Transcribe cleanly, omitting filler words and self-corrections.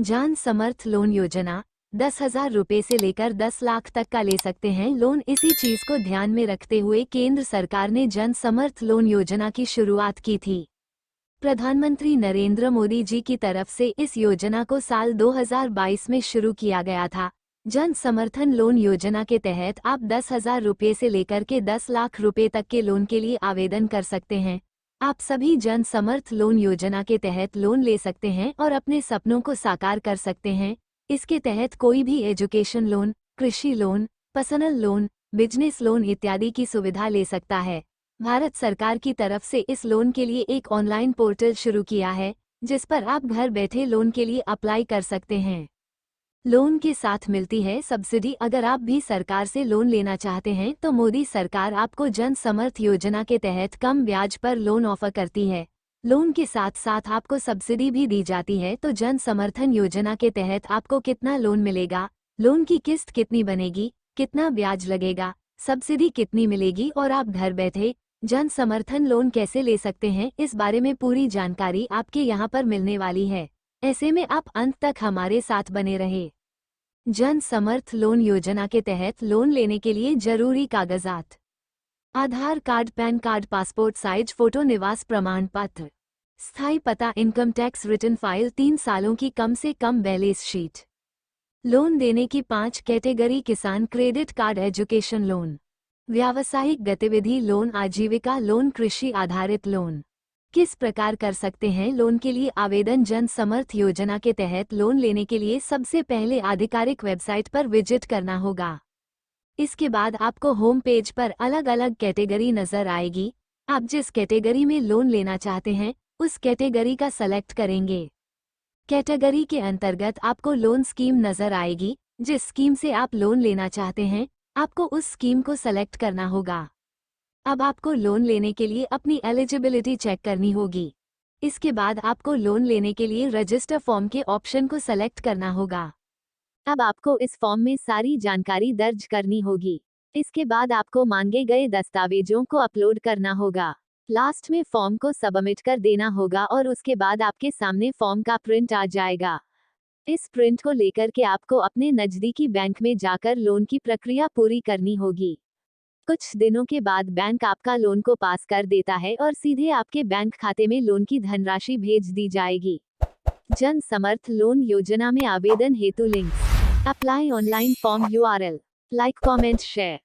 जन समर्थ लोन योजना 10,000 रुपए से लेकर 10 लाख तक का ले सकते हैं लोन। इसी चीज को ध्यान में रखते हुए केंद्र सरकार ने जन समर्थ लोन योजना की शुरुआत की थी। प्रधानमंत्री नरेंद्र मोदी जी की तरफ से इस योजना को साल 2022 में शुरू किया गया था। जन समर्थन लोन योजना के तहत आप 10,000 रुपये से लेकर के 10 लाख रुपए तक के लोन के लिए आवेदन कर सकते हैं। आप सभी जन समर्थ लोन योजना के तहत लोन ले सकते हैं और अपने सपनों को साकार कर सकते हैं। इसके तहत कोई भी एजुकेशन लोन, कृषि loan, personal loan, business loan इत्यादि की सुविधा ले सकता है। भारत सरकार की तरफ से इस लोन के लिए एक ऑनलाइन पोर्टल शुरू किया है, जिस पर आप घर बैठे लोन के लिए अप्लाई कर सकते हैं। लोन के साथ मिलती है सब्सिडी। अगर आप भी सरकार से लोन लेना चाहते हैं तो मोदी सरकार आपको जन समर्थ योजना के तहत कम ब्याज पर लोन ऑफर करती है। लोन के साथ साथ आपको सब्सिडी भी दी जाती है। तो जन समर्थन योजना के तहत आपको कितना लोन मिलेगा, लोन की किस्त कितनी बनेगी, कितना ब्याज लगेगा, सब्सिडी कितनी मिलेगी और आप घर बैठे जन समर्थन लोन कैसे ले सकते हैं, इस बारे में पूरी जानकारी आपके यहाँ पर मिलने वाली है। ऐसे में आप अंत तक हमारे साथ बने रहे। जन समर्थ लोन योजना के तहत लोन लेने के लिए जरूरी कागजात: Aadhaar card, PAN card, passport size photo, निवास प्रमाण पत्र, स्थायी पता, इनकम टैक्स रिटर्न फाइल, 3 सालों की कम से कम बैलेंस शीट। लोन देने की 5 कैटेगरी: किसान क्रेडिट कार्ड, एजुकेशन लोन, व्यावसायिक गतिविधि लोन, आजीविका लोन, कृषि आधारित लोन। किस प्रकार कर सकते हैं लोन के लिए आवेदन? जन समर्थ योजना के तहत लोन लेने के लिए सबसे पहले आधिकारिक वेबसाइट पर विजिट करना होगा। इसके बाद आपको होम पेज पर अलग अलग कैटेगरी नजर आएगी। आप जिस कैटेगरी में लोन लेना चाहते हैं उस कैटेगरी का सेलेक्ट करेंगे। कैटेगरी के अंतर्गत आपको लोन स्कीम नजर आएगी। जिस स्कीम से आप लोन लेना चाहते हैं आपको उस स्कीम को सेलेक्ट करना होगा। अब आपको लोन लेने के लिए अपनी एलिजिबिलिटी चेक करनी होगी। इसके बाद आपको लोन लेने के लिए रजिस्टर फॉर्म के ऑप्शन को सेलेक्ट करना होगा। अब आपको इस फॉर्म में सारी जानकारी दर्ज करनी होगी। इसके बाद आपको मांगे गए दस्तावेजों को अपलोड करना होगा। लास्ट में फॉर्म को सबमिट कर देना होगा और उसके बाद आपके सामने फॉर्म का प्रिंट आ जाएगा। इस प्रिंट को लेकर के आपको अपने नजदीकी बैंक में जाकर लोन की प्रक्रिया पूरी करनी होगी। कुछ दिनों के बाद बैंक आपका लोन को पास कर देता है और सीधे आपके बैंक खाते में लोन की धनराशि भेज दी जाएगी। जन समर्थ लोन योजना में आवेदन हेतु links: apply online form, URL, like, comment, share.